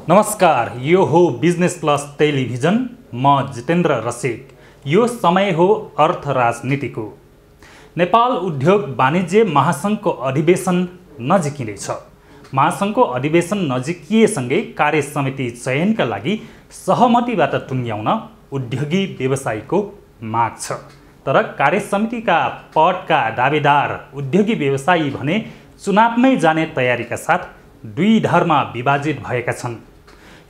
नमस्कार, यो हो बिजनेस प्लस टेलिभिजन। म जितेन्द्र रसिक। यो समय हो अर्थ राजनीतिको। नेपाल उद्योग वाणिज्य महासङ्घको अधिवेशन नजिकिँदैछ। महासङ्घको अधिवेशन नजिकिएसँगै कार्य समिति चयनका लागि सहमतिबाट टुङ्ग्याउन उद्योगी व्यवसायीको माग छ। तर कार्य समितिका पदका दावेदार उद्योगी व्यवसायी भने चुनावमै जाने तयारीका साथ दुई धारमा विभाजित भएका छन्।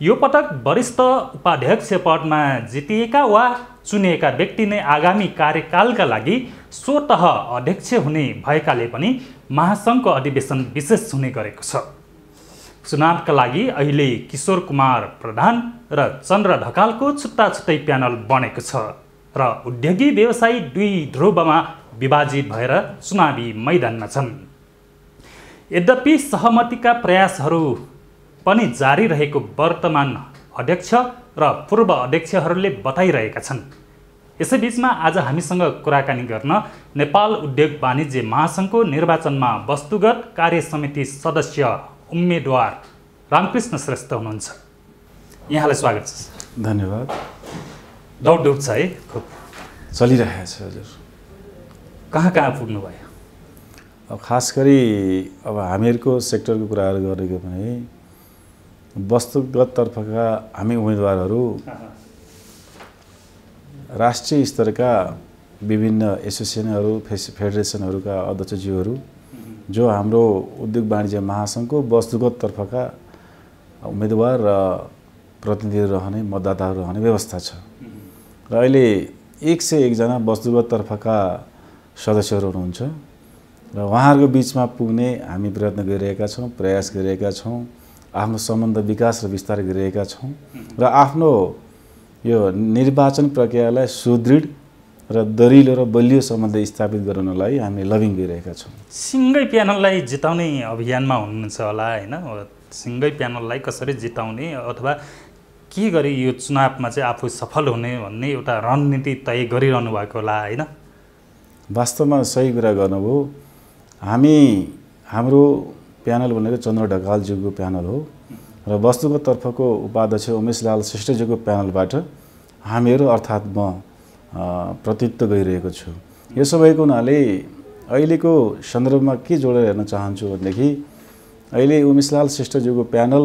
यो पटक वरिष्ठ उपाध्यक्ष पदमा जितिएका वा चुनिएका व्यक्ति नै आगामी कार्यकालका लागि स्वतः अध्यक्ष हुने भएकाले पनि महासङ्घको अधिवेशन विशेष हुने गरेको छ। चुनावका लागि अहिले किशोर कुमार प्रधान र चन्द्र ढकालको छुट्टा छुट्टै प्यानल बनेको छ र उद्योगी व्यवसायी दुई ध्रुवमा विभाजित भएर चुनावी मैदानमा छन्। यद्यपि सहमतिका प्रयासहरू पनि जारी रहेको वर्तमान अध्यक्ष र पूर्व अध्यक्षहरूले बताइरहेका छन्। यसैबीचमा आज हामीसँग कुराकानी गर्न नेपाल उद्योग वाणिज्य महासङ्घको निर्वाचनमा वस्तुगत कार्य समिति सदस्य उम्मेदवार रामकृष्ण श्रेष्ठ हुनुहुन्छ। यहाँलाई स्वागत छ। धन्यवाद। दौडधुप छ है? खुब चलिरहेको छ हजुर। कहाँ पुग्नुभयो? अब खास गरी अब हामीहरूको सेक्टरको कुराहरू गरेको भने वस्तुगत तर्फका हामी उम्मेदवारहरू राष्ट्रिय स्तरका विभिन्न एसोसिएसनहरू फेडरेसनहरूका अध्यक्षज्यूहरू जो हाम्रो उद्योग वाणिज्य महासङ्घको वस्तुगत तर्फका उम्मेदवार र प्रतिनिधिहरू रहने मतदाताहरू रहने व्यवस्था छ र अहिले 101 जना वस्तुगत तर्फका सदस्यहरू हुनुहुन्छ र उहाँहरूको बिचमा पुग्ने हामी प्रयत्न गरिरहेका छौँ, प्रयास गरिरहेका छौँ, आफ्नो सम्बन्ध विकास र विस्तार गरिरहेका छौँ र आफ्नो यो निर्वाचन प्रक्रियालाई सुदृढ र दरिलो र बलियो सम्बन्ध स्थापित गराउनलाई हामीले लबिङ गरिरहेका छौँ। सिङ्गै प्यानललाई जिताउने अभियानमा हुनुहुन्छ होला हैन? सिङ्गै प्यानललाई कसरी जिताउने अथवा के गरी यो चुनावमा चाहिँ आफू सफल हुने भन्ने एउटा रणनीति तय गरिरहनु भएको होला हैन? वास्तवमा सही कुरा गर्नुभयो। हाम्रो प्यानल भनेको चन्द्र ढकालज्यूको प्यानल हो र वस्तुगत तर्फको उपाध्यक्ष उमेशलाल श्रेष्ठज्यूको प्यानलबाट हामीहरू अर्थात् म प्रतिनिधित्व गरिरहेको छु। यसो भएको हुनाले अहिलेको सन्दर्भमा के जोडेर हेर्न चाहन्छु भनेदेखि अहिले उमेशलाल श्रेष्ठज्यूको प्यानल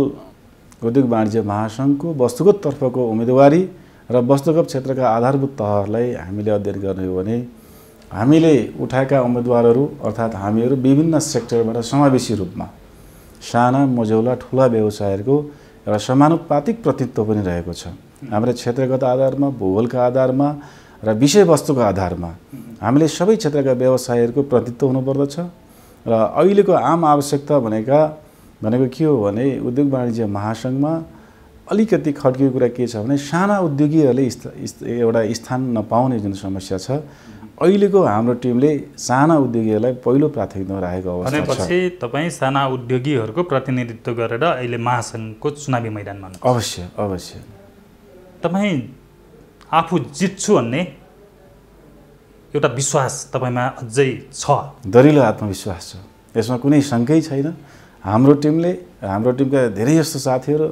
उद्योग वाणिज्य महासङ्घको वस्तुगत तर्फको उम्मेदवारी र वस्तुगत क्षेत्रका आधारभूत तहहरूलाई हामीले अध्ययन गर्ने हो भने हामीले उठाएका उम्मेदवारहरू अर्थात् हामीहरू विभिन्न सेक्टरबाट समावेशी रूपमा साना मझौला ठुला व्यवसायहरूको एउटा समानुपातिक प्रतिनिधित्व पनि रहेको छ। हाम्रो क्षेत्रगत आधारमा, भूगोलका आधारमा र विषयवस्तुको आधारमा हामीले सबै क्षेत्रका व्यवसायहरूको प्रतिनिधित्व हुनुपर्दछ र अहिलेको आम आवश्यकता भनेको के हो भने उद्योग वाणिज्य महासङ्घमा अलिकति खड्किएको कुरा के छ भने साना उद्योगीहरूले एउटा स्थान नपाउने जुन समस्या छ, अहिलेको हाम्रो टिमले साना उद्योगीहरूलाई पहिलो प्राथमिकतामा राखेको अवस्था छ। भनेपछि तपाईँ साना उद्योगीहरूको प्रतिनिधित्व गरेर अहिले महासङ्घको चुनावी मैदानमा? अवश्य। तपाईँ आफू जित्छु भन्ने एउटा विश्वास तपाईँमा अझै छ? दरिलो आत्मविश्वास छ, यसमा कुनै शङ्कै छैन। हाम्रो टिमका धेरै जस्तो साथीहरू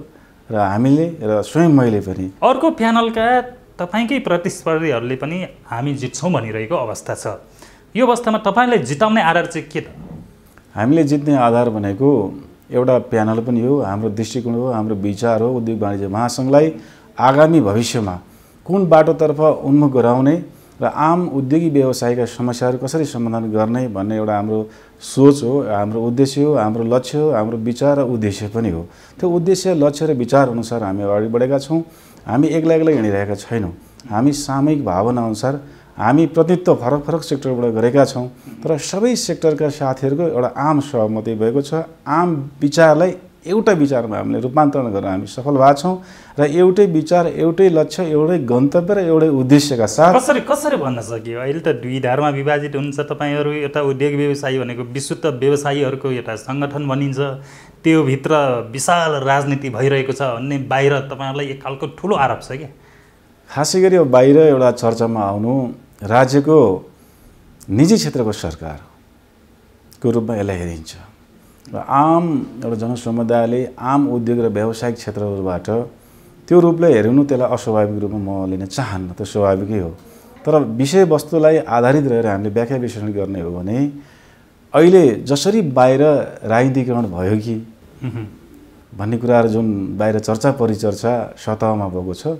र हामीले र स्वयं मैले पनि अर्को प्यानलका तपाईँकै प्रतिस्पर्धीहरूले पनि हामी जित्छौँ भनिरहेको अवस्था छ। यो अवस्थामा तपाईँलाई जिताउने आधार चाहिँ के त? हामीले जित्ने आधार भनेको एउटा प्यानल पनि हो, हाम्रो दृष्टिकोण हो, हाम्रो विचार हो। उद्योग वाणिज्य महासङ्घलाई आगामी भविष्यमा कुन बाटोतर्फ उन्मुख गराउने र आम उद्योगी व्यवसायका समस्याहरू कसरी समाधान गर्ने भन्ने एउटा हाम्रो सोच हो, हाम्रो उद्देश्य हो, हाम्रो लक्ष्य हो, हाम्रो विचार र उद्देश्य पनि हो। त्यो उद्देश्य, लक्ष्य र विचार अनुसार हामी अगाडि बढेका छौँ। हामी एक्लै हिँडिरहेका छैनौँ। हामी सामूहिक भावना अनुसार हामी प्रतिनिधित्व फरक सेक्टरबाट गरेका छौँ, तर सबै सेक्टरका साथीहरूको एउटा आम सहमति भएको छ। आम विचारलाई एउटा विचारमा हामीले रूपान्तरण गरेर हामी सफल भएका छौँ र एउटै विचार, एउटै लक्ष्य, एउटै गन्तव्य र एउटै उद्देश्यका साथ कसरी भन्न सकियो? अहिले त दुई धारमा विभाजित हुन्छ तपाईँहरू। एउटा उद्योग व्यवसायी भनेको विशुद्ध व्यवसायीहरूको एउटा सङ्गठन भनिन्छ, त्योभित्र विशाल राजनीति भइरहेको छ भन्ने बाहिर तपाईँहरूलाई एक खालको ठुलो आरोप छ क्या? खासै गरी अब बाहिर एउटा चर्चामा आउनु राज्यको निजी क्षेत्रको सरकारको रूपमा यसलाई हेरिन्छ। र आम एउटा जनसमुदायले आम उद्योग र व्यावसायिक क्षेत्रहरूबाट त्यो रूपले हेर्नु त्यसलाई अस्वाभाविक रूपमा म लिन चाहन्न, त्यो स्वाभाविकै हो। तर विषयवस्तुलाई आधारित रहेर हामीले व्याख्या विश्लेषण गर्ने हो भने अहिले जसरी बाहिर राजनीतिकरण भयो कि भन्ने कुराहरू जुन बाहिर चर्चा परिचर्चा सतहमा भएको छ,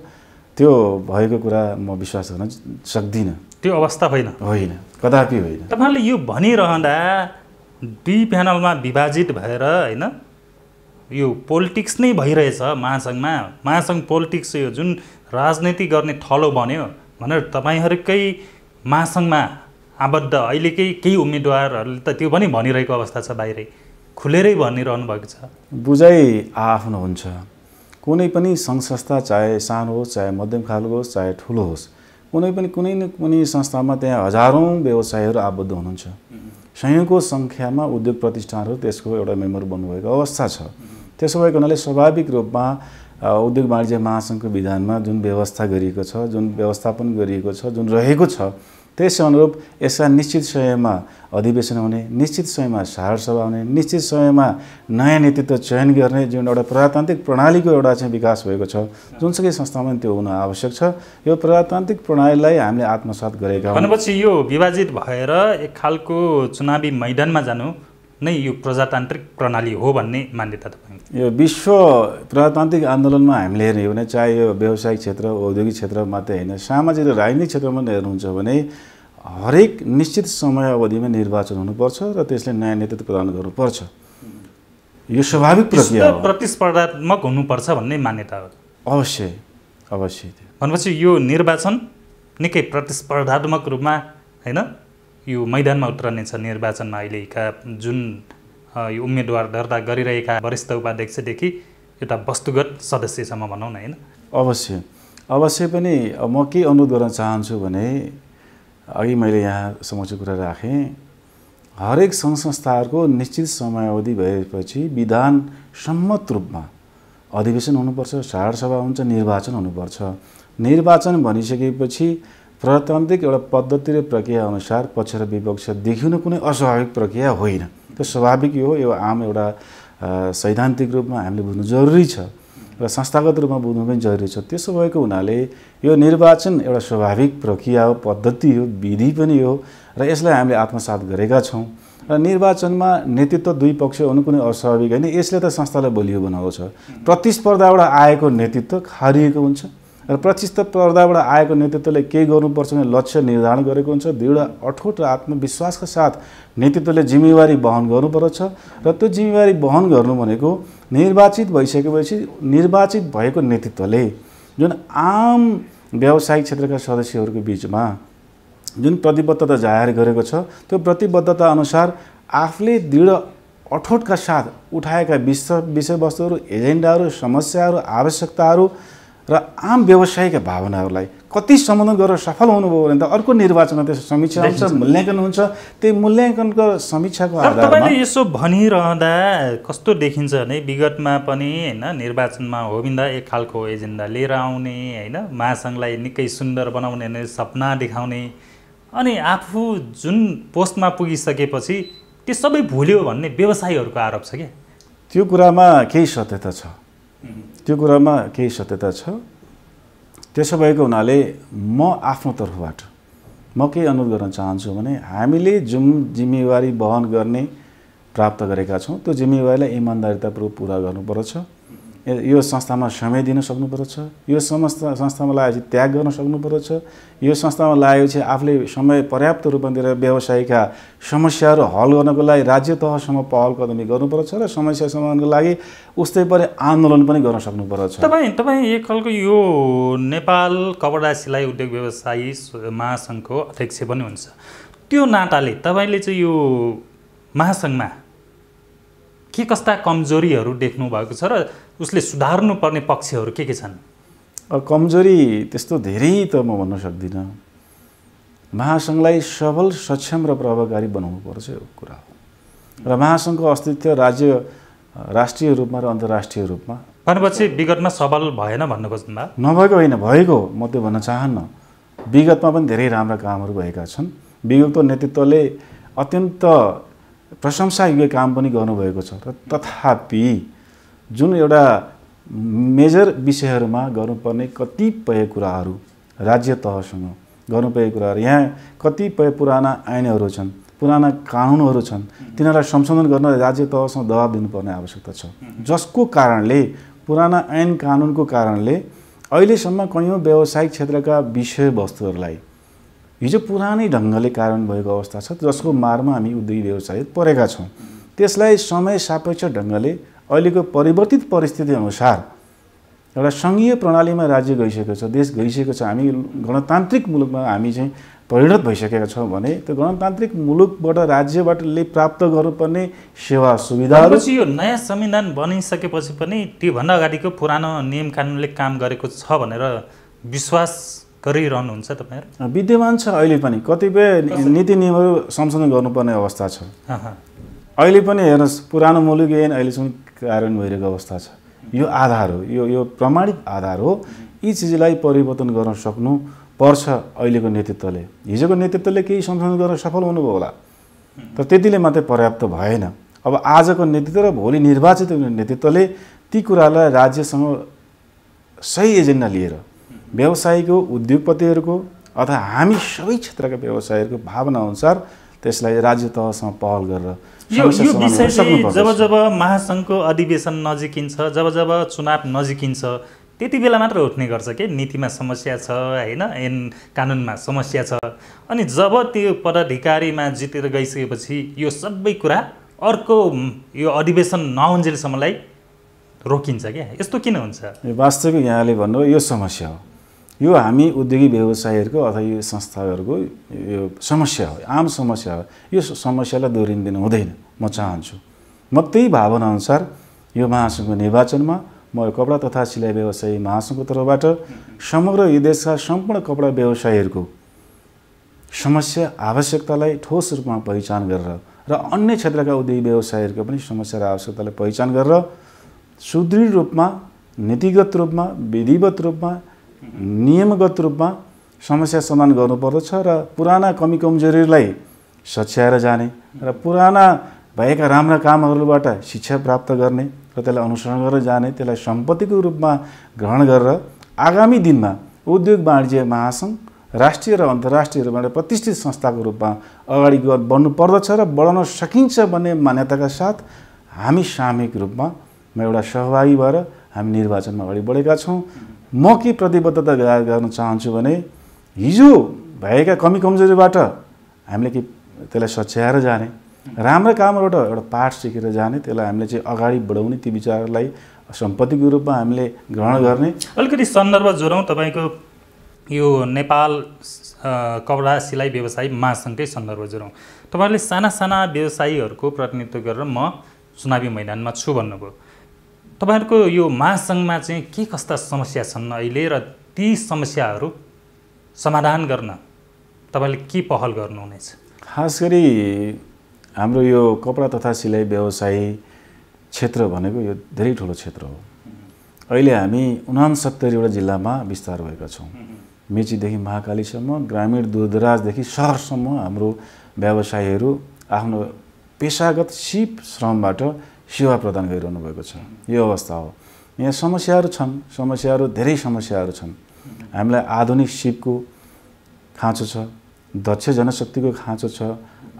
त्यो भएको कुरा म विश्वास गर्न सक्दिनँ। त्यो अवस्था होइन, होइन, कदापि होइन। तपाईँले यो भनिरहँदा दुई प्यानलमा विभाजित भएर होइन यो पोलिटिक्स नै भइरहेछ महासङ्घमा, महासङ्घ पोलिटिक्स यो जुन राजनीति गर्ने थलो बन्यो भनेर तपाईँहरूकै महासङ्घमा आबद्ध अहिलेकै केही उम्मेदवारहरूले त त्यो पनि भनिरहेको अवस्था छ, बाहिरै खुलेरै भनिरहनु भएको छ। बुझाइ आआफ्नो हुन्छ। कुनै पनि सङ्घ संस्था चाहे सानो होस् चाहे मध्यम खालको होस् चाहे ठुलो होस्, कुनै न कुनै संस्थामा त्यहाँ हजारौँ व्यवसायीहरू आबद्ध हुनुहुन्छ। सयौँको सङ्ख्यामा उद्योग प्रतिष्ठानहरू त्यसको एउटा मेम्बर बन्नुभएको अवस्था छ। त्यसो भएको हुनाले स्वाभाविक रूपमा उद्योग वाणिज्य महासङ्घको विधानमा जुन व्यवस्था गरिएको छ, जुन व्यवस्थापन गरिएको छ, जुन रहेको छ, त्यसै अनुरूप यसका निश्चित समयमा अधिवेशन हुने, निश्चित समयमा साधारण सभा हुने, निश्चित समयमा नयाँ नेतृत्व चयन गर्ने जुन एउटा प्रजातान्त्रिक प्रणालीको एउटा चाहिँ विकास भएको छ, जुनसुकै संस्थामा त्यो हुन आवश्यक छ। यो प्रजातान्त्रिक प्रणालीलाई हामीले आत्मसात गरेका हौँ। भनेपछि यो विभाजित भएर एक खालको चुनावी मैदानमा जानु नै यो प्रजातान्त्रिक प्रणाली हो भन्ने मान्यता तपाईँ? यो विश्व प्रजातान्त्रिक आन्दोलनमा हामीले हेर्ने हो भने चाहे यो व्यावसायिक क्षेत्र औद्योगिक क्षेत्र मात्रै होइन, सामाजिक र राजनीतिक क्षेत्रमा हेर्नुहुन्छ भने हरेक निश्चित समय अवधिमा निर्वाचन हुनुपर्छ र त्यसले नयाँ नेतृत्व प्रदान गर्नुपर्छ। यो स्वाभाविक प्रक्रिया हो। प्रतिस्पर्धात्मक हुनुपर्छ भन्ने मान्यता हो। अवश्य अवश्य। भनेपछि यो निर्वाचन निकै प्रतिस्पर्धात्मक रूपमा होइन यो मैदानमा उत्रने छ। निर्वाचनमा अहिलेका जुन यो उम्मेदवार दर्ता गरिरहेका वरिष्ठ उपाध्यक्षदेखि एउटा वस्तुगत सदस्यसम्म भनौँ न, होइन? अवश्य पनि म के अनुरोध गर्न चाहन्छु भने अघि मैले यहाँ समक्ष कुरा राखेँ, हरेक सङ्घ संस्थाहरूको निश्चित समयावधि भएपछि विधान सम्मत रूपमा अधिवेशन हुनुपर्छ, साधारण सभा हुन्छ, निर्वाचन हुनुपर्छ। निर्वाचन भनिसकेपछि प्रजातान्त्रिक एउटा पद्धति र प्रक्रिया अनुसार पक्ष र विपक्ष देखिनु कुनै अस्वाभाविक प्रक्रिया होइन। त्यो स्वाभाविक हो। यो आम एउटा सैद्धान्तिक रूपमा हामीले बुझ्नु जरुरी छ र संस्थागत रूपमा बुझ्नु पनि जरुरी छ। त्यसो भएको हुनाले यो निर्वाचन एउटा स्वाभाविक प्रक्रिया हो, पद्धति हो, विधि पनि हो र यसलाई हामीले आत्मसात गरेका छौँ। र निर्वाचनमा नेतृत्व दुई पक्ष हुनु कुनै अस्वाभाविक होइन। यसले त संस्थालाई बलियो बनाउँछ। प्रतिस्पर्धाबाट आएको नेतृत्व खारिएको हुन्छ र प्रतिस्पर्धाबाट आएको नेतृत्वले केही गर्नुपर्छ भने लक्ष्य निर्धारण गरेको हुन्छ। दृढ अठोट र आत्मविश्वासका साथ नेतृत्वले जिम्मेवारी वहन गर्नुपर्छ र त्यो जिम्मेवारी वहन गर्नु भनेको निर्वाचित भइसकेपछि निर्वाचित भएको नेतृत्वले जुन आम व्यावसायिक क्षेत्रका सदस्यहरूको बिचमा जुन प्रतिबद्धता जाहेर गरेको छ, त्यो प्रतिबद्धता अनुसार आफूले दृढ अठोटका साथ उठाएका विषयवस्तुहरू, एजेन्डाहरू, समस्याहरू, आवश्यकताहरू र आम व्यवसायिक भावनाहरूलाई कति सम्बोधन गरेर सफल हुनुभयो भने त अर्को निर्वाचनमा त्यसको समीक्षा हुन्छ, मूल्याङ्कन हुन्छ। त्यही मूल्याङ्कनको समीक्षाको आधारमा तपाईँले यसो भनिरहँदा कस्तो देखिन्छ भने विगतमा पनि होइन निर्वाचनमा होमिन्दा एक खालको एजेन्डा लिएर आउने, होइन महासङ्घलाई निकै सुन्दर बनाउने सपना देखाउने, अनि आफू जुन पोस्टमा पुगिसकेपछि त्यो सबै भुल्यो भन्ने व्यवसायीहरूको आरोप छ क्या? त्यो कुरामा केही सत्यता छ। त्यसो भएको हुनाले म आफ्नो तर्फबाट म के अनुरोध गर्न चाहन्छु भने हामीले जुन जिम्मेवारी वहन गर्ने प्राप्त गरेका छौँ त्यो जिम्मेवारीलाई इमान्दारितापूर्वक पुरा गर्नुपर्छ। यो संस्थामा समय दिन सक्नुपर्छ। यो संस्थामा लागेपछि त्याग गर्न सक्नुपर्छ। यो संस्थामा लागेपछि आफूले समय पर्याप्त रूपमा दिएर व्यवसायका समस्याहरू हल गर्नको लागि राज्य तहसम्म पहल कदमी गर्नुपर्छ र समस्या समाधानको लागि उस्तै परे आन्दोलन पनि गर्न सक्नुपर्छ। तपाईँ एक खालको यो नेपाल कपडा सिलाइ उद्योग व्यवसायी महासङ्घको अध्यक्ष पनि हुन्छ। त्यो नाताले तपाईँले चाहिँ यो महासङ्घमा के कस्ता कमजोरीहरू देख्नु भएको छ र उसले सुधार्नुपर्ने पक्षहरू के छन्? कमजोरी त्यस्तो धेरै त म भन्न सक्दिनँ। महासङ्घलाई सबल, सक्षम र प्रभावकारी बनाउनु पर्छ यो कुरा हो। र महासङ्घको अस्तित्व राष्ट्रिय रूपमा र अन्तर्राष्ट्रिय रूपमा भनेपछि विगतमा सबल भएन भन्नु खोज्नुभयो? नभएको होइन, भएको म त्यो भन्न चाहन्न। विगतमा पनि धेरै राम्रा कामहरू भएका छन्। विगतको नेतृत्वले अत्यन्त प्रशंसायोग्य काम पनि गर्नुभएको छ। र तथापि जुन एउटा मेजर विषयहरूमा गर्नुपर्ने कतिपय कुराहरू राज्य तहसँग गर्नुपर्ने कुराहरू, यहाँ कतिपय पुराना ऐनहरू छन्, पुराना कानुनहरू छन्, तिनीहरूलाई संशोधन गर्न राज्य तहसँग दबाब दिनुपर्ने आवश्यकता छ। जसको कारणले पुराना ऐन कानुनको कारणले अहिलेसम्म कैयौँ व्यावसायिक क्षेत्रका विषयवस्तुहरूलाई हिजो पुरानै ढङ्गले कार्यान्वयन भएको अवस्था छ, जसको मारमा हामी उद्योगी व्यवसाय परेका छौँ। त्यसलाई समय सापेक्ष ढङ्गले अहिलेको परिवर्तित परिस्थिति अनुसार एउटा सङ्घीय प्रणालीमा राज्य गइसकेको छ, देश गइसकेको छ, हामी गणतान्त्रिक मुलुकमा हामी चाहिँ परिणत भइसकेका छौँ भने त्यो गणतान्त्रिक मुलुकबाट राज्यबाटले प्राप्त गर्नुपर्ने सेवा सुविधाहरू यो नयाँ संविधान बनिसकेपछि पनि त्योभन्दा अगाडिको पुरानो नियम कानुनले काम गरेको छ भनेर विश्वास गरिरहनुहुन्छ तपाईँहरू? विद्यमान छ। अहिले पनि कतिपय नीति नियमहरू संशोधन गर्नुपर्ने अवस्था छ। अहिले पनि हेर्नुहोस्, पुरानो मुलुक ऐन अहिलेसम्म कार्यान्वयन भइरहेको अवस्था छ। यो आधार हो, यो प्रमाणित आधार हो। यी चिजलाई परिवर्तन गर्न सक्नु पर्छ अहिलेको नेतृत्वले। हिजोको नेतृत्वले केही संशोधन गर्न सफल हुनुभयो होला, तर त्यतिले मात्रै पर्याप्त भएन। अब आजको नेतृत्व र भोलि निर्वाचित नेतृत्वले ती कुरालाई राज्यसँग सही एजेन्डा लिएर व्यवसायीको, उद्योगपतिहरूको अथवा हामी सबै क्षेत्रका व्यवसायीहरूको भावना अनुसार त्यसलाई राज्य तहसँग पहल गरेर यो विषय चाहिँ जब जब महासङ्घको अधिवेशन नजिकिन्छ, जब जब चुनाव नजिकिन्छ, त्यति बेला मात्र उठ्ने गर्छ कि नीतिमा समस्या छ, होइन, ऐन कानुनमा समस्या छ। अनि जब त्यो पदाधिकारीमा जितेर गइसकेपछि यो सबै कुरा अर्को यो अधिवेशन नहुन्जेलसम्मलाई रोकिन्छ क्या? यस्तो किन हुन्छ? वास्तविक यहाँले भन्नु यो समस्या हो। यो हामी उद्योगी व्यवसायीहरूको अथवा यो संस्थाहरूको यो समस्या हो, आम समस्या हो। यो समस्यालाई दोहोरिनु हुँदैन। म चाहन्छु, म त्यही भावना अनुसार यो महासङ्घको निर्वाचनमा म कपडा तथा सिलाइ व्यवसायी महासङ्घको तर्फबाट समग्र यो देशका सम्पूर्ण कपडा व्यवसायीहरूको समस्या आवश्यकतालाई ठोस रूपमा पहिचान गरेर र अन्य क्षेत्रका उद्योगी व्यवसायीहरूको पनि समस्या र आवश्यकतालाई पहिचान गरेर सुदृढ रूपमा, नीतिगत रूपमा, विधिवत रूपमा, नियमगत रूपमा समस्या समाधान गर्नुपर्दछ र पुराना कमी कमजोरीलाई सच्याएर जाने र पुराना भएका राम्रा कामहरूबाट शिक्षा प्राप्त गर्ने र त्यसलाई अनुसरण गरेर जाने, त्यसलाई सम्पत्तिको रूपमा ग्रहण गरेर आगामी दिनमा उद्योग वाणिज्य महासङ्घ राष्ट्रिय र अन्तर्राष्ट्रिय रूपमा प्रतिष्ठित संस्थाको रूपमा अगाडि बढ्नु पर्दछ र बढाउन सकिन्छ भन्ने मान्यताका साथ हामी सामूहिक रूपमा एउटा सहभागी भएर हामी निर्वाचनमा अगाडि बढेका छौँ। म के प्रतिबद्धता गर्न चाहन्छु भने हिजो भएका कमी कमजोरीबाट हामीले के त्यसलाई सच्याएर जाने, राम्रा कामबाट एउटा पाठ सिकेर जाने, त्यसलाई हामीले चाहिँ अगाडि बढाउने, ती विचारलाई सम्पत्तिको रूपमा हामीले ग्रहण गर्ने। अलिकति सन्दर्भ जोडौँ, तपाईँको यो नेपाल कपडा सिलाइ व्यवसायी महासङ्घकै सन्दर्भ जोडौँ। तपाईँहरूले साना साना व्यवसायीहरूको प्रतिनिधित्व गरेर म चुनावी मैदानमा छु भन्नुभयो। तपाईँहरूको यो महासङ्घमा चाहिँ के कस्ता समस्या छन् अहिले र ती समस्याहरू समाधान गर्न तपाईँले के पहल गर्नुहुनेछ? खास गरी हाम्रो यो कपडा तथा सिलाइ व्यवसायी क्षेत्र भनेको यो धेरै ठुलो क्षेत्र हो। अहिले हामी 69वटा जिल्लामा विस्तार भएका छौँ। मेचीदेखि महाकालीसम्म, ग्रामीण दूरदराजदेखि सहरसम्म हाम्रो व्यवसायीहरू आफ्नो पेसागत सिप श्रमबाट सेवा प्रदान गरिरहनु भएको छ। यो अवस्था हो। यहाँ समस्याहरू छन्, धेरै समस्याहरू छन्। हामीलाई आधुनिक सिपको खाँचो छ, दक्ष जनशक्तिको खाँचो छ।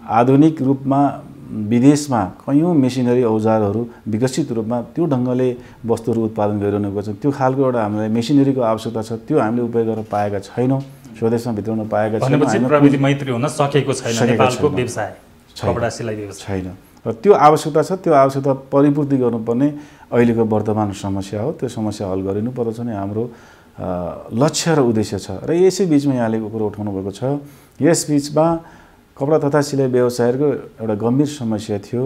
आधुनिक रूपमा विदेशमा कैयौँ मेसिनरी औजारहरू विकसित रूपमा त्यो ढङ्गले वस्तुहरू उत्पादन गरिरहनु भएको छ। त्यो खालको एउटा हामीलाई मेसिनरीको आवश्यकता छ, त्यो हामीले उपयोग गर्न पाएका छैनौँ, स्वदेशमा भित्राउन पाएका छैनौँ। प्रविधि मैत्री हुन सकेको छैन नेपालको व्यवसाय, कपडा सिलाइ व्यवसाय छैन। र त्यो आवश्यकता छ, त्यो आवश्यकता परिपूर्ति गर्नुपर्ने अहिलेको वर्तमान समस्या हो। त्यो समस्या हल गरिनु पर्दछ नै हाम्रो लक्ष्य र उद्देश्य छ। र यसै बिचमा यहाँले कुरो उठाउनु भएको छ, यस बिचमा कपडा तथा सिलाइ व्यवसायहरूको एउटा गम्भीर समस्या थियो।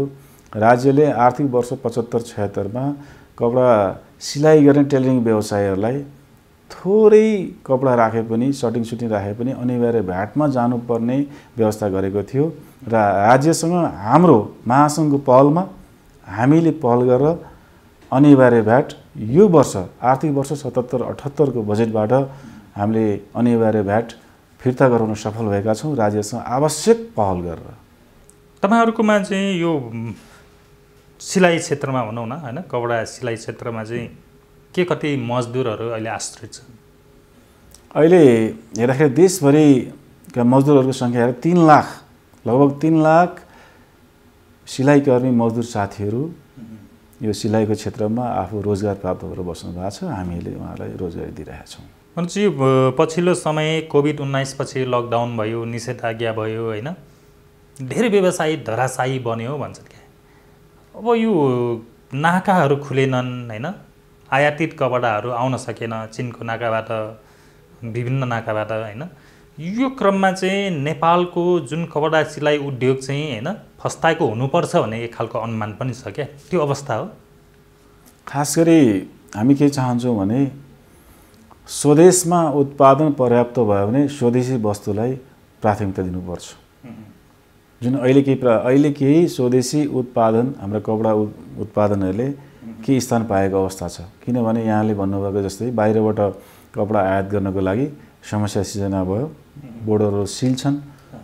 राज्यले आर्थिक वर्ष 75-76मा कपडा सिलाइ गर्ने टेलरिङ व्यवसायहरूलाई थोरै कपडा राखे पनि, सटिङ सुटिङ राखे पनि अनिवार्य भ्याटमा जानुपर्ने व्यवस्था गरेको थियो। र राज्यसँग हाम्रो महासङ्घको पहलमा हामीले पहल गरेर अनिवार्य भ्याट यो वर्ष आर्थिक वर्ष 77-78 को बजेटबाट हामीले अनिवार्य भ्याट फिर्ता गराउन सफल भएका छौँ राज्यसँग आवश्यक पहल गरेर। तपाईहरुकोमा चाहिँ यो सिलाइ क्षेत्रमा भनौँ न हैन, कपडा सिलाइ क्षेत्रमा चाहिँ के कति मजदुरहरू अहिले आश्रित छन्? अहिले हेर्दाखेरि देशभरिका मजदुरहरूको सङ्ख्या हेरेर 3 लाख, लगभग 3 लाख सिलाइकर्मी मजदुर साथीहरू यो सिलाइको क्षेत्रमा आफू रोजगार प्राप्त गरेर बस्नु भएको छ। हामीले उहाँलाई रोजगारी दिइरहेका छौँ। भनेपछि पछिल्लो समय कोभिड-19 पछि लकडाउन भयो, निषेधाज्ञा भयो हैन, धेरै व्यवसायी धराशायी बन्यो भन्छन् क्या। अब यो नाकाहरू खुलेनन् हैन, आयातित कपडाहरू आउन सकेन चीनको नाकाबाट, विभिन्न नाकाबाट हैन। यो क्रममा चाहिँ नेपालको जुन कपडा सिलाइ उद्योग चाहिँ हैन फस्ताएको हुनुपर्छ भन्ने एक खालको अनुमान पनि छ क्या, त्यो अवस्था हो? खास गरी हामी के चाहन्छौँ भने स्वदेशमा उत्पादन पर्याप्त भयो भने स्वदेशी वस्तुलाई प्राथमिकता दिनुपर्छ। जुन अहिले केही स्वदेशी उत्पादन हाम्रो कपडा उत्पादनहरूले के स्थान पाएको अवस्था छ। किनभने यहाँले भन्नुभएको जस्तै बाहिरबाट कपडा आयात गर्नको लागि समस्या सिर्जना भयो, बोर्डरहरू सिल छन्,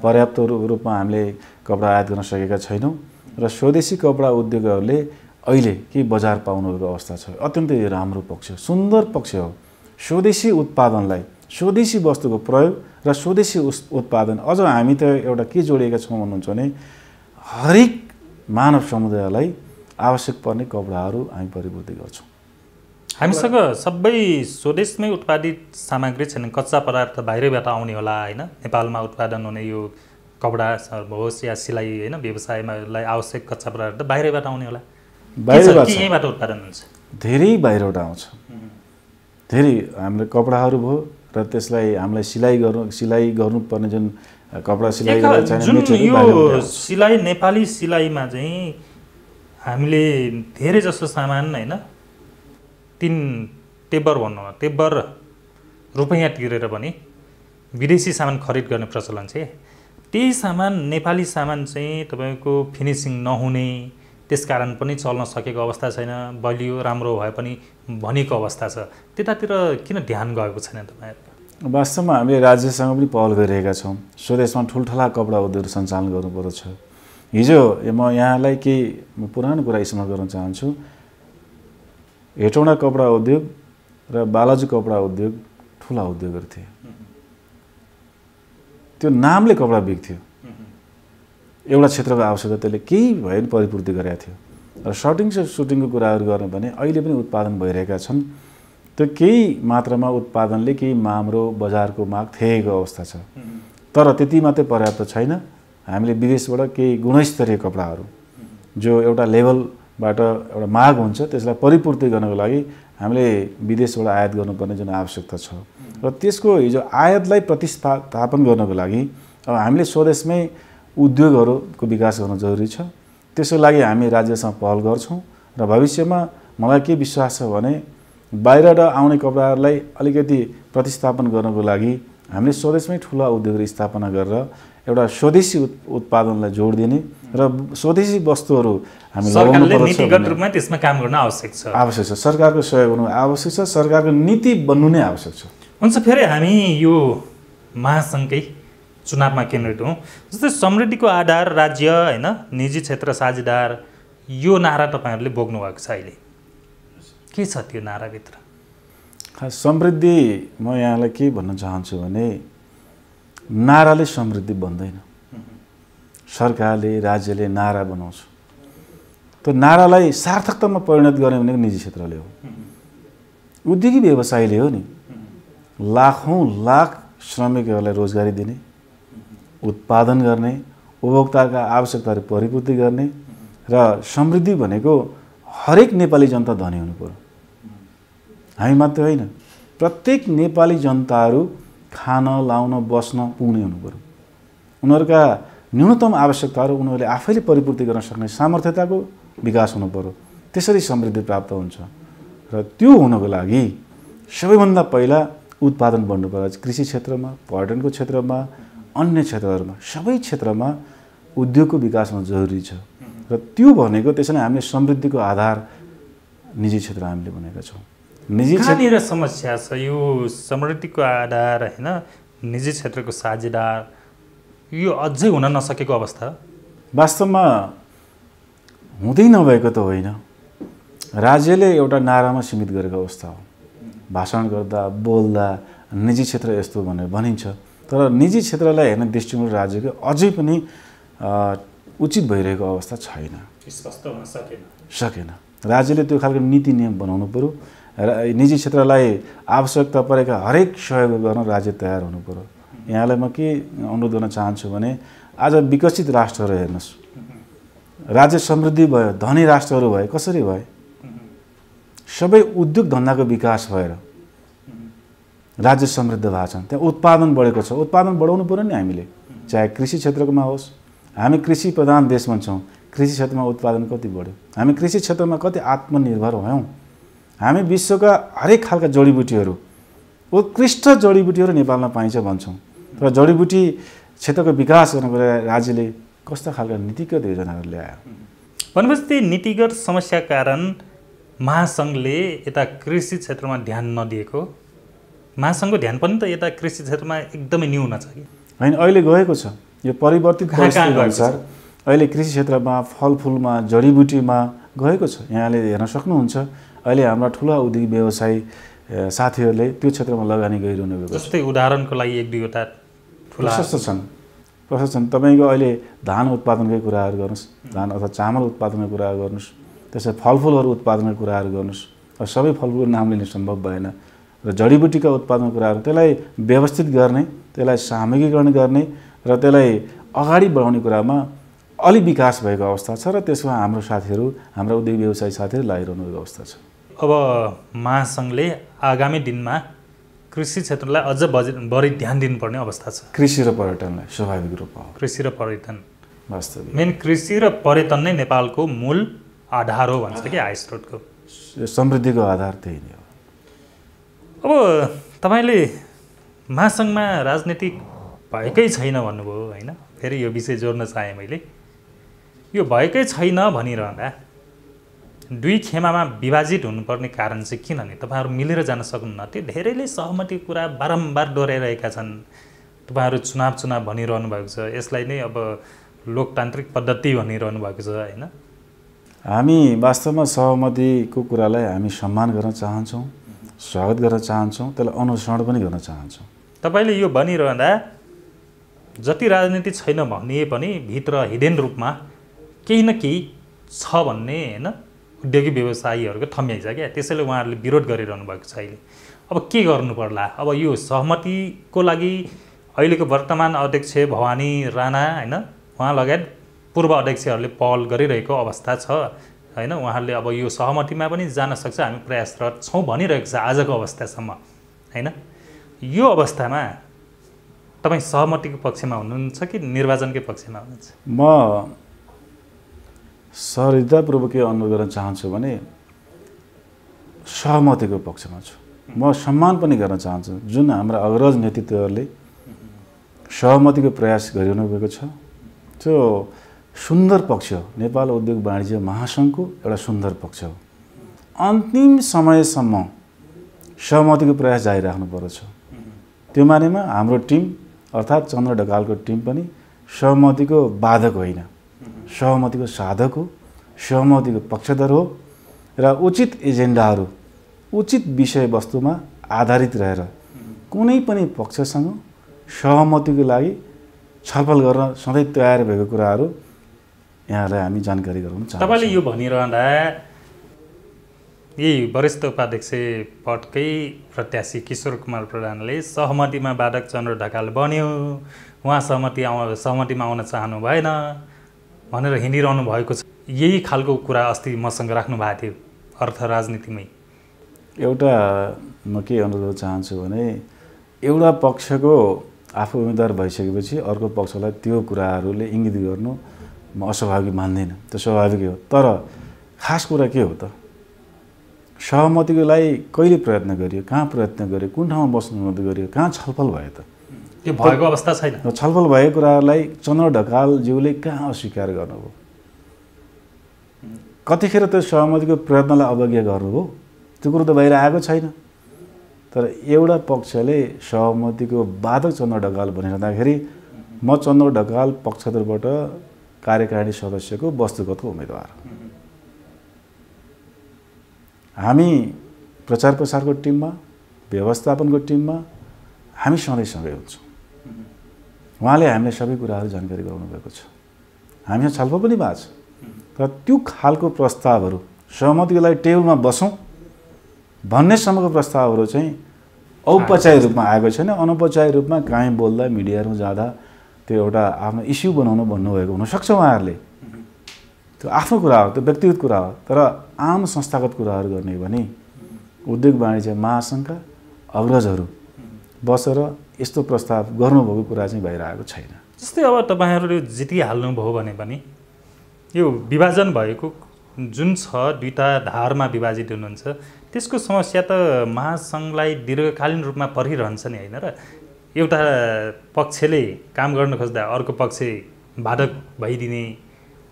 पर्याप्त रूपमा हामीले कपडा आयात गर्न सकेका छैनौँ र स्वदेशी कपडा उद्योगहरूले अहिले के बजार पाउनुको अवस्था छ। अत्यन्तै राम्रो पक्ष, सुन्दर पक्ष हो। स्वदेशी उत्पादनलाई, स्वदेशी वस्तुको प्रयोग र स्वदेशी उत्पादन, अझ हामी त एउटा के जोडिएका छौँ भन्नुहुन्छ भने हरेक मानव समुदायलाई आवश्यक पर्ने कपडाहरू हामी परिपूर्ति गर्छौँ। हामीसँग सबै स्वदेशमै उत्पादित सामग्री छैन, कच्चा पदार्थ बाहिरबाट आउने होला हैन, नेपालमा उत्पादन हुने यो कपडा होस् या सिलाइ हैन व्यवसायमालाई आवश्यक कच्चा पदार्थ बाहिरबाट आउने होला, बाहिरबाट के यहीँबाट उत्पादन हुन्छ? धेरै बाहिरबाट आउँछ। धेरै हाम्रो कपडाहरू भयो र त्यसलाई हामीलाई सिलाइ गर्नुपर्ने जुन कपडा सिलाइ गरेर चाहिने यो सिलाइ, नेपाली सिलाइमा चाहिँ हामीले धेरै जसो सामान हैन 3 टेब्बर भनौँ न, टेब्बर रुपैयाँ तिरेर पनि विदेशी सामान खरिद गर्ने प्रचलन छ। त्यही सामान नेपाली सामान चाहिँ तपाईको फिनिसिङ नहुने, त्यसकारण पनि चल्न सकेको अवस्था छैन, बलियो राम्रो भए पनि भनेको अवस्था छ। त्यतातिर किन ध्यान गएको छैन तपाईहरु? वास्तवमा हामीले राज्यसँग पनि पहल गरिरहेका छौँ। स्वदेशमा ठुल्ठुला कपडा उद्योग सञ्चालन गर्नुपर्छ। हिजो म यहाँलाई केही पुरानो कुरा स्मरण गर्न चाहन्छु। हेटौँडा कपडा उद्योग र बालाजु कपडा उद्योग ठुला उद्योगहरू थिए। त्यो नामले कपडा बिक्थ्यो, एउटा क्षेत्रको आवश्यकता त्यसले केही भए पनि परिपूर्ति गरेका थियो। र सुटिङको कुराहरू गर्ने भने अहिले पनि उत्पादन भइरहेका छन्। त्यो केही मात्रामा उत्पादनले केही माम्रो बजारको माग थिएको अवस्था छ। तर त्यति मात्रै पर्याप्त छैन। हामीले विदेशबाट केही गुणस्तरीय कपडाहरू जो एउटा लेभलबाट एउटा माग हुन्छ त्यसलाई परिपूर्ति गर्नको लागि हामीले विदेशबाट आयात गर्नुपर्ने जुन आवश्यकता छ र त्यसको हिजो आयातलाई प्रतिस्थापन गर्नको लागि अब हामीले स्वदेशमै उद्योगहरूको विकास गर्न जरुरी छ। त्यसको लागि हामी राज्यसँग पहल गर्छौँ र भविष्यमा मलाई के विश्वास छ भने बाहिरबाट आउने कपडाहरूलाई अलिकति प्रतिस्थापन गर्नको लागि हामीले स्वदेशमै ठुला उद्योगहरू स्थापना गरेर एउटा स्वदेशी उत्पादनलाई जोड दिने र स्वदेशी वस्तुहरू हामी लगाउनु पर्छ। नीतिगत रूपमा त्यसमा काम गर्न आवश्यक छ। सरकारको सहयोग हुनु आवश्यक छ। सरकारको नीति बन्नु नै आवश्यक छ। हुन्छ, फेरि हामी यो महासङ्घकै चुनावमा केन्द्रित हौँ। जस्तै समृद्धिको आधार राज्य हैन, निजी क्षेत्र साझेदार, यो नारा तपाईहरुले बोक्नु भएको छ। अहिले के छ त्यो नाराभित्र? समृद्धि म यहाँलाई के भन्न चाहन्छु भने नाराले समृद्धि बन्दैन। सरकारले, राज्यले नारा बनाउँछ। त्यो नारालाई सार्थकतामा परिणत गर्ने भनेको निजी क्षेत्रले हो, उद्योगी व्यवसायले हो नि। लाखौं लाख श्रमिकहरूलाई रोजगारी दिने, उत्पादन गर्ने, उपभोक्ताका आवश्यकताहरू परिपूर्ति गर्ने र समृद्धि भनेको हरेक नेपाली जनता धनी हुनु पर्यो। हामी मात्रै होइन, प्रत्येक नेपाली जनताहरू खान, लाउन, बस्न पुग्ने हुनु पर्यो। उनीहरूका न्यूनतम आवश्यकताहरू उनीहरूले आफैले परिपूर्ति गर्न सक्ने सामर्थ्यताको विकास हुनु पर्यो। त्यसरी समृद्धि प्राप्त हुन्छ र त्यो हुनको लागि सबैभन्दा पहिला उत्पादन बढ्नु पर्छ। कृषि क्षेत्रमा, पर्यटनको क्षेत्रमा, अन्य क्षेत्रहरूमा, सबै क्षेत्रमा उद्योगको विकास हुन जरुरी छ र त्यो भनेको त्यसैले हामीले समृद्धिको आधार निजी क्षेत्र हामीले भनेका छौँ। निजी क्षेत्रको समस्या छ यो समृद्धिको आधार हैन, निजी क्षेत्रको साझेदार, यो अझै हुन नसकेको अवस्था। वास्तवमा हुँदै नभएको त होइन, राज्यले एउटा नारामा सीमित गरेको अवस्था हो। भाषण गर्दा बोल्दा निजी क्षेत्र यस्तो भनेर भनिन्छ, तर निजी क्षेत्रलाई हेर्ने दृष्टिकोण राज्यको अझै पनि उचित भइरहेको अवस्था छैन, स्पष्ट हुन सकेन। राज्यले त्यो खालको नीति नियम बनाउनु पर्यो। निजी क्षेत्रलाई आवश्यकता परेका हरेक सहयोग गर्न राज्य तयार हुनु पर्यो। यहाँलाई म के अनुरोध गर्न चाहन्छु भने आज विकसित राष्ट्रहरू हेर्नुहोस्, राज्य समृद्धि भयो, धनी राष्ट्रहरू भए, कसरी भए? सबै उद्योग धन्दाको विकास भएर राज्य समृद्ध भएको छन्, त्यहाँ उत्पादन बढेको छ। उत्पादन बढाउनु पर्यो नि हामीले, चाहे कृषि क्षेत्रकोमा होस्। हामी कृषि प्रधान देश भन्छौँ, कृषि क्षेत्रमा उत्पादन कति बढ्यो? हामी कृषि क्षेत्रमा कति आत्मनिर्भर भयौँ? हामी विश्वका हरेक खालका जडीबुटीहरू, उत्कृष्ट जडीबुटीहरू नेपालमा पाइन्छ भन्छौँ, तर जडीबुटी क्षेत्रको विकास गर्नको लागि राज्यले कस्ता खालका नीतिगत योजनाहरू ल्यायो? भनेपछि त्यही नीतिगत समस्या कारण महासङ्घले यता कृषि क्षेत्रमा ध्यान नदिएको, महासङ्घको ध्यान पनि त यता कृषि क्षेत्रमा एकदमै न्यून छ कि होइन? अहिले गएको छ। यो परिवर्तित परिस्थिति अनुसार अहिले कृषि क्षेत्रमा, फलफुलमा, जडीबुटीमा गएको छ। यहाँले हेर्न सक्नुहुन्छ अहिले हाम्रा ठुला उद्योग व्यवसायी साथीहरूले त्यो क्षेत्रमा लगानी गरिरहनु भएको छ। जस्तै उदाहरणको लागि एक दुईवटा ठुला प्रशस्त छन्। तपाईँको अहिले धान उत्पादनकै कुराहरू गर्नुहोस्, धान अथवा चामल उत्पादनको कुराहरू गर्नुहोस्, त्यसै फलफुलहरू उत्पादनको कुराहरू गर्नुहोस्। सबै फलफुलको नाम लिन सम्भव भएन। र जडीबुटीका उत्पादनको कुराहरू, त्यसलाई व्यवस्थित गर्ने, त्यसलाई सामूहिकीकरण गर्ने र त्यसलाई अगाडि बढाउने कुरामा अलि विकास भएको अवस्था छ। र त्यसमा हाम्रो साथीहरू, हाम्रा उद्योग व्यवसायी साथीहरू लागिरहनु भएको अवस्था छ। अब महासङ्घले आगामी दिनमा कृषि क्षेत्रलाई अझ बढी ध्यान दिनुपर्ने अवस्था छ। कृषि र पर्यटनलाई स्वाभाविक रूपमा हो। कृषि र पर्यटन वास्तविक मेन कृषि र पर्यटन नै नेपालको मूल आधार हो भन्छ कि आय स्रोतको, समृद्धिको आधार त्यही नै हो। अब तपाईँले महासङ्घमा राजनीतिक भएकै छैन भन्नुभयो होइन? फेरि यो विषय जोड्न चाहेँ मैले। यो भएकै छैन भनिरहँदा दुई खेमामा विभाजित हुनुपर्ने कारण चाहिँ किन नि? तपाईँहरू मिलेर जान सक्नुहुन्न? त्यो धेरैले सहमतिको कुरा बारम्बार दोहोऱ्याइरहेका छन्। तपाईँहरू चुनाव भनिरहनु भएको छ, यसलाई नै अब लोकतान्त्रिक पद्धति भनिरहनु भएको छ होइन? हामी वास्तवमा सहमतिको कुरालाई हामी सम्मान गर्न चाहन्छौँ, स्वागत गर्न चाहन्छौँ, त्यसलाई अनुसरण पनि गर्न चाहन्छौँ। तपाईँले यो भनिरहँदा जति राजनीति छैन भनिए पनि भित्र हिडेन रूपमा केही न केही छ भन्ने होइन उद्योगी व्यवसायीहरूको थम्याइ छ क्या। त्यसैले उहाँहरूले विरोध गरिरहनु भएको छ। अहिले अब के गर्नु पर्ला? अब यो सहमतिको लागि अहिलेको वर्तमान अध्यक्ष भवानी राणा होइन, उहाँ लगायत पूर्व अध्यक्षहरूले पहल गरिरहेको अवस्था छ होइन? उहाँहरूले अब यो सहमतिमा पनि जान सक्छ, हामी प्रयासरत छौँ भनिरहेको छ आजको अवस्थासम्म होइन? यो अवस्थामा तपाईँ सहमतिको पक्षमा हुनुहुन्छ कि निर्वाचनकै पक्षमा हुनुहुन्छ? म सहृदयपूर्वक के अनुरोध गर्न चाहन्छु भने सहमतिको पक्षमा छु। म सम्मान पनि गर्न चाहन्छु जुन हाम्रा अग्रज नेतृत्वहरूले सहमतिको प्रयास गरिरहनु भएको छ। त्यो सुन्दर पक्ष हो, नेपाल उद्योग वाणिज्य महासङ्घको एउटा सुन्दर पक्ष हो। अन्तिम समयसम्म सहमतिको प्रयास जारी राख्नु पर्दछ। त्यो मानेमा हाम्रो टिम अर्थात् चन्द्र ढकालको टिम पनि सहमतिको बाधक होइन, सहमतिको साधक हो, सहमतिको पक्षधर हो र उचित एजेन्डाहरू, उचित विषयवस्तुमा आधारित रहेर कुनै पनि पक्षसँग सहमतिको लागि छलफल गर्न सधैँ तयार भएको कुराहरू यहाँलाई हामी जानकारी गराउन चाहन्छौँ। तपाईँले यो भनिरहँदा यही वरिष्ठ उपाध्यक्ष पदकै प्रत्याशी किशोर कुमार प्रधानले सहमतिमा बाधक चन्द्र ढकाल बन्यो, उहाँ सहमतिमा आउन चाहनु भएन भनेर हिँडिरहनु भएको छ। यही खालको कुरा अस्ति मसँग राख्नु भएको थियो अर्थ राजनीतिमै। एउटा म के अनुरोध चाहन्छु भने एउटा पक्षको आफू उम्मेदवार भइसकेपछि अर्को पक्षलाई त्यो कुराहरूले इङ्गित गर्नु म अस्वाभाविक मान्दिनँ, त्यो स्वाभाविकै हो। तर खास कुरा के हो त, सहमतिको लागि कहिले प्रयत्न गरियो, कहाँ प्रयत्न गरियो, कुन ठाउँमा बस्नु गरियो, कहाँ छलफल भयो त? त्यो भएको अवस्था छैन। छलफल भएको कुरालाई चन्द्र ढकालज्यूले कहाँ अस्वीकार गर्नुभयो? कतिखेर त्यो सहमतिको प्रयत्नलाई अवज्ञा गर्नुभयो? त्यो कुरो त बाहिर आएको छैन। तर एउटा पक्षले सहमतिको बाधक चन्द्र ढकाल भनिरहँदाखेरि म चन्द्र ढकाल पक्षतर्फबाट कार्यकारिणी सदस्यको वस्तुगतको उम्मेदवार। हामी प्रचार प्रसारको टिममा, व्यवस्थापनको टिममा हामी सँगै हुन्छौँ। उहाँले हामीले सबै कुराहरू जानकारी गराउनु भएको छ। हामीसँग छलफल पनि भएको छ। तर त्यो खालको प्रस्तावहरू सहमतिको लागि टेबलमा बसौँ भन्नेसम्मको प्रस्तावहरू चाहिँ औपचारिक रूपमा आएको छैन। अनौपचारिक रूपमा काहीँ बोल्दा, मिडियामा जाँदा त्यो एउटा आफ्नो इस्यु बनाउनु भन्नुभएको हुनसक्छ उहाँहरूले। त्यो आफ्नो कुरा हो, त्यो व्यक्तिगत कुरा हो। तर आम संस्थागत कुराहरू गर्ने भने उद्योग वाणिज्य महासङ्घका अग्रजहरू बसेर यस्तो प्रस्ताव गर्नुभएको कुरा चाहिँ भइरहेको छैन। जस्तै अब तपाईँहरूले जितिहाल्नुभयो भने पनि यो विभाजन भएको जुन छ, दुईटा धारमा विभाजित हुनुहुन्छ, त्यसको समस्या त महासङ्घलाई दीर्घकालीन रूपमा परिरहन्छ नि, होइन र? एउटा पक्षले काम गर्न खोज्दा अर्को पक्ष बाधक भइदिने,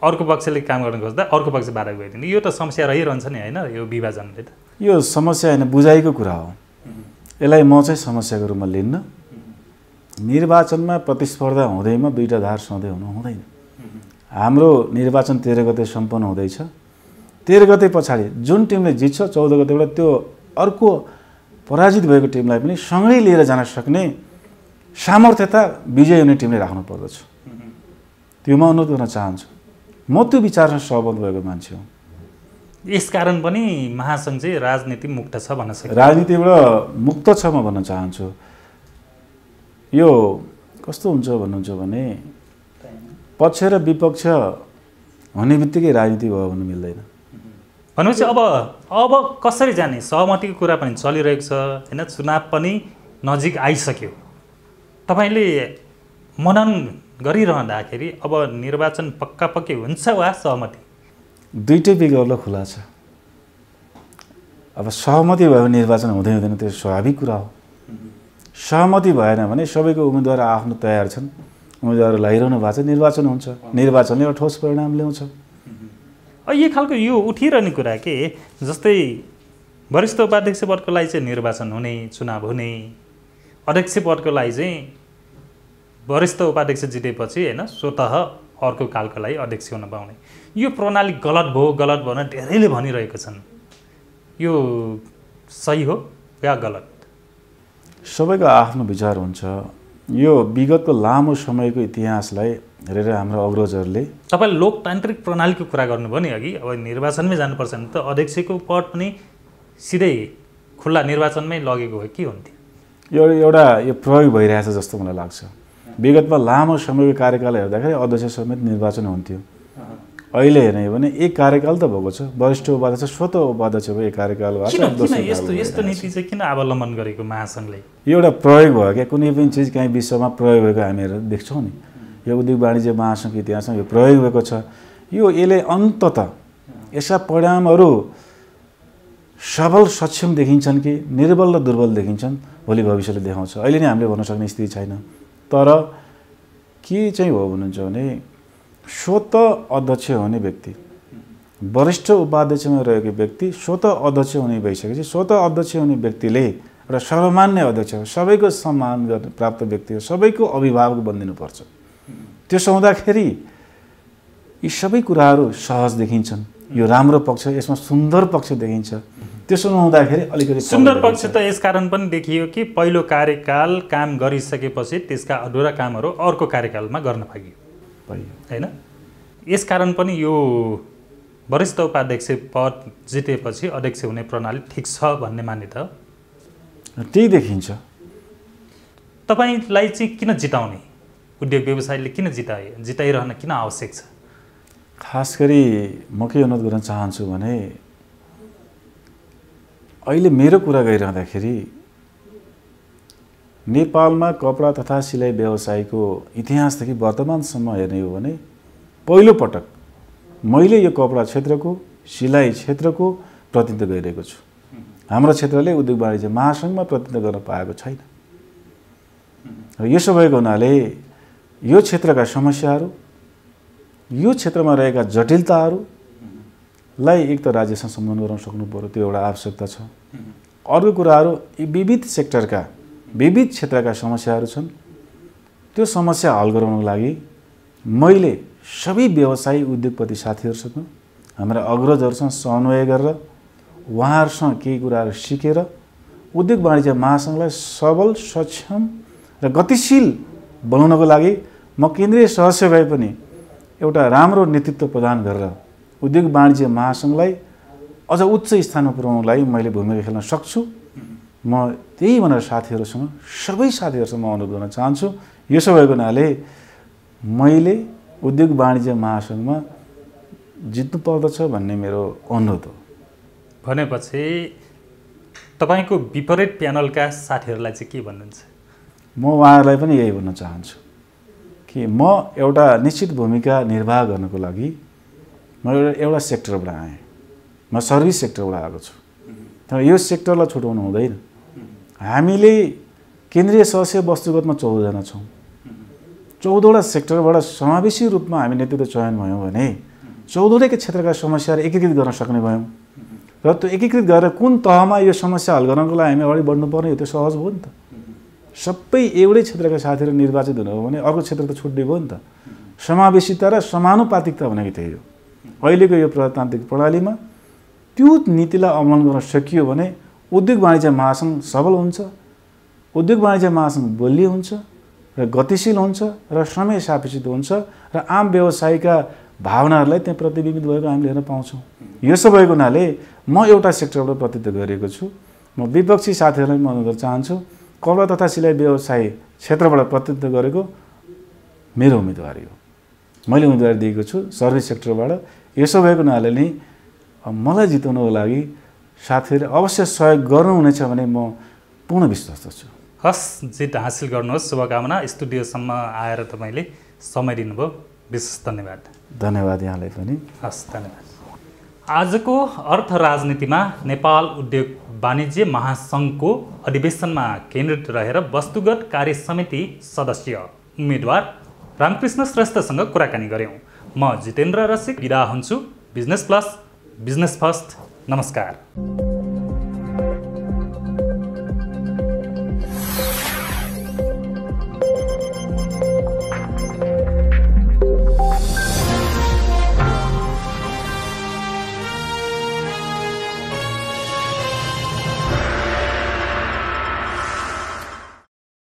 अर्को पक्षले काम गर्न खोज्दा अर्को पक्ष बाधक भइदिने, यो त समस्या रहिरहन्छ नि, होइन? यो विभाजनले त यो समस्या होइन, बुझाइको कुरा हो। यसलाई म चाहिँ समस्याको रूपमा लिन्न। निर्वाचनमा प्रतिस्पर्धा हुँदैमा दुईटा धार सधैँ हुनु हुँदैन। हाम्रो निर्वाचन 13 गते सम्पन्न हुँदैछ। 13 गते पछाडि जुन टिमले जित्छ 14 गतेबाट त्यो अर्को पराजित भएको टिमलाई पनि सँगै लिएर जान सक्ने सामर्थ्यता विजय हुने टिमले राख्नु पर्दछ। त्यो म अनुरोध गर्न चाहन्छु। म त्यो विचारमा सहमत भएको मान्छे हुँ। यसकारण पनि महासङ्घ चाहिँ राजनीति मुक्त छ भन्न सक्छ। राजनीतिबाट मुक्त छ म भन्न चाहन्छु। यो कस्तो हुन्छ भन्नुहुन्छ भने पक्ष र विपक्ष हुने बित्तिकै राजनीति भयो भन्नु मिल्दैन। भनेपछि अब कसरी जाने? सहमतिको कुरा पनि चलिरहेको छ, होइन? चुनाव पनि नजिक आइसक्यो। तपाईँले मनन गरिरहँदाखेरि अब निर्वाचन पक्कै हुन्छ वा सहमति? दुईटै विकल्प खुला छ। अब सहमति भयो भने निर्वाचन हुँदै हुँदैन, त्यो स्वाभाविक कुरा हो। सहमति भएन भने सबैको उम्मेदवार आफ्नो तयार छन्, उम्मेदवारहरू लगाइरहनु भएको छ, निर्वाचन हुन्छ। निर्वाचनले एउटा ठोस परिणाम ल्याउँछ। यो खालको यो उठिरहने कुरा के, जस्तै वरिष्ठ उपाध्यक्ष पदको लागि चाहिँ निर्वाचन हुने, चुनाव हुने, अध्यक्ष पदको लागि चाहिँ वरिष्ठ उपाध्यक्ष जितेपछि, होइन, स्वतः अर्को कालको लागि अध्यक्ष हुन पाउने, यो प्रणाली गलत भयो भनेर धेरैले भनिरहेका छन्। यो सही हो या गलत? सबैको आफ्नो विचार हुन्छ। यो विगतको लामो समयको इतिहासलाई हेरेर हाम्रो अग्रजहरूले, तपाईँले लोकतान्त्रिक प्रणालीको कुरा गर्नुभयो नि अघि, अब निर्वाचनमै जानुपर्छ भने त अध्यक्षको पद पनि सिधै खुल्ला निर्वाचनमै लगेको भए के हुन्थ्यो? यो प्रयोग भइरहेछ जस्तो मलाई लाग्छ। विगतमा लामो समयको कार्यकाल हेर्दाखेरि अध्यक्ष समेत निर्वाचन हुन्थ्यो। अहिले हेर्ने भने एक कार्यकाल त भएको छ, वरिष्ठ उपाध्यक्ष स्वतः उपाध्यक्ष भयो। एक कार्यकालबाट यस्तो नीति चाहिँ किन अवलम्बन गरेको महासङ्घले? एउटा प्रयोग भयो क्या, कुनै पनि चिज कहीँ विश्वमा प्रयोग भएको हामीहरू देख्छौँ नि। यो उद्योग वाणिज्य महासङ्घको इतिहासमा यो प्रयोग भएको छ। यसले अन्ततः यस्ता परिणामहरू सबल सक्षम देखिन्छन् कि निर्बल र दुर्बल देखिन्छन्, भोलि भविष्यले देखाउँछ। अहिले नै हामीले भन्न सक्ने स्थिति छैन। तर के चाहिँ हो भन्नुहुन्छ भने स्वतः अध्यक्ष हुने व्यक्ति, वरिष्ठ उपाध्यक्षमा रहेको व्यक्ति स्वतः अध्यक्ष हुने भइसकेपछि स्वतः अध्यक्ष हुने व्यक्तिले एउटा सर्वमान्य अध्यक्ष, सबैको सम्मान गर्ने प्राप्त व्यक्ति हो, सबैको अभिभावक बनिदिनुपर्छ। त्यसो हुँदाखेरि यी सबै कुराहरू सहज देखिन्छन्। यो राम्रो पक्ष, यसमा सुन्दर पक्ष देखिन्छ। त्यसो नहुँदाखेरि अलिकति सुन्दर पक्ष त यसकारण पनि देखियो कि पहिलो कार्यकाल काम गरिसकेपछि त्यसका अधुरा कामहरू अर्को कार्यकालमा गर्न पाइयो, होइन? यसकारण पनि यो वरिष्ठ उपाध्यक्ष पद जितेपछि अध्यक्ष हुने प्रणाली ठिक छ भन्ने मान्यता त्यही देखिन्छ। तपाईँलाई चाहिँ किन जिताउने? उद्योग व्यवसायले किन जिताइरहन किन आवश्यक छ? खास गरी म के अनुरोध गर्न चाहन्छु भने अहिले मेरो कुरा गरिरहँदाखेरि नेपालमा कपडा तथा सिलाइ व्यवसायको इतिहासदेखि वर्तमानसम्म हेर्ने हो भने पहिलो पटक मैले यो कपडा क्षेत्रको, सिलाइ क्षेत्रको प्रतिनिधित्व गरिरहेको छु। हाम्रो क्षेत्रले उद्योग वाणिज्य महासङ्घमा प्रतिनिधित्व गर्न पाएको छैन। र यसो भएको हुनाले यो क्षेत्रका समस्याहरू, यो क्षेत्रमा रहेका जटिलताहरूलाई एक त राज्यसँग सम्बन्ध गराउन सक्नु पर्यो, त्यो एउटा आवश्यकता छ। अर्को कुराहरू यी विविध सेक्टरका, विविध क्षेत्रका समस्याहरू छन्, त्यो समस्या हल गराउनको लागि मैले सबै व्यवसायी उद्योगपति साथीहरूसँग हाम्रा अग्रजहरूसँग समन्वय गरेर उहाँहरूसँग केही कुराहरू सिकेर उद्योग वाणिज्य महासङ्घलाई सबल, सक्षम र गतिशील बनाउनको लागि म केन्द्रीय सदस्य भए पनि एउटा राम्रो नेतृत्व प्रदान गरेर उद्योग वाणिज्य महासङ्घलाई अझ उच्च स्थानमा पुर्याउनलाई मैले भूमिका खेल्न सक्छु। म त्यही भनेर साथीहरूसँग, सबै साथीहरूसँग म अनुरोध गर्न चाहन्छु। यसो भएको हुनाले मैले उद्योग वाणिज्य महासङ्घमा जित्नु पर्दछ भन्ने मेरो अनुरोध हो। भनेपछि तपाईँको विपरीत प्यानलका साथीहरूलाई चाहिँ के भन्नुहुन्छ? म उहाँहरूलाई पनि यही भन्न चाहन्छु कि म एउटा निश्चित भूमिका निर्वाह गर्नको लागि म एउटा सेक्टरबाट आएँ। म सर्भिस सेक्टरबाट आएको छु। तर यो सेक्टरलाई छुटाउनु हुँदैन। हामीले केन्द्रीय सदस्य वस्तुगतमा 14 जना छौँ। 14वटा सेक्टरबाट समावेशी रूपमा हामी नेतृत्व चयन भयौँ भने 14वटै क्षेत्रका समस्याहरू एकीकृत गर्न सक्ने भयौँ र त्यो एकीकृत गरेर कुन तहमा यो समस्या हल गर्नको लागि हामी अगाडि बढ्नुपर्ने हो त्यो सहज भयो नि त। सबै एउटै क्षेत्रका साथीहरू निर्वाचित हुनु हो भने अर्को क्षेत्र त छुट्टै भयो नि त। समावेशिता र समानुपातिकता भनेको त्यही हो। अहिलेको यो प्रजातान्त्रिक प्रणालीमा त्यो नीतिलाई अमल गर्न सकियो भने उद्योग वाणिज्य महासङ्घ सबल हुन्छ, उद्योग वाणिज्य महासङ्घ बलियो हुन्छ र गतिशील हुन्छ र समय सापेक्षित हुन्छ र आम व्यवसायीका भावनाहरूलाई त्यहाँ प्रतिबिम्बित भएको हामीले हेर्न पाउँछौँ। यसो भएको हुनाले म एउटा सेक्टरबाट प्रतिनिधित्व गरेको छु। म विपक्षी साथीहरूलाई म अनुरोध चाहन्छु, कपडा तथा सिलाइ व्यवसाय क्षेत्रबाट प्रतिनिधित्व गरेको मेरो उम्मेदवारी हो। मैले उम्मेदवारी दिएको छु सर्भिस सेक्टरबाट। यसो भएको हुनाले नै मलाई जिताउनको लागि साथीहरूले अवश्य सहयोग गर्नुहुनेछ भने म पूर्ण विश्वास छु। हस्, जित हासिल गर्नुहोस्। शुभकामना। स्टुडियोसम्म आएर तपाईँले समय दिनुभयो, विशेष धन्यवाद। धन्यवाद यहाँलाई पनि। हस्, धन्यवाद। आजको अर्थ राजनीतिमा नेपाल उद्योग वाणिज्य महासङ्घको अधिवेशनमा केन्द्रित रहेर वस्तुगत कार्य समिति सदस्य उम्मेदवार रामकृष्ण श्रेष्ठसँग कुराकानी गऱ्यौँ। म जितेन्द्र रसिक बिदा हुन्छु। Business plus, business first. नमस्कार।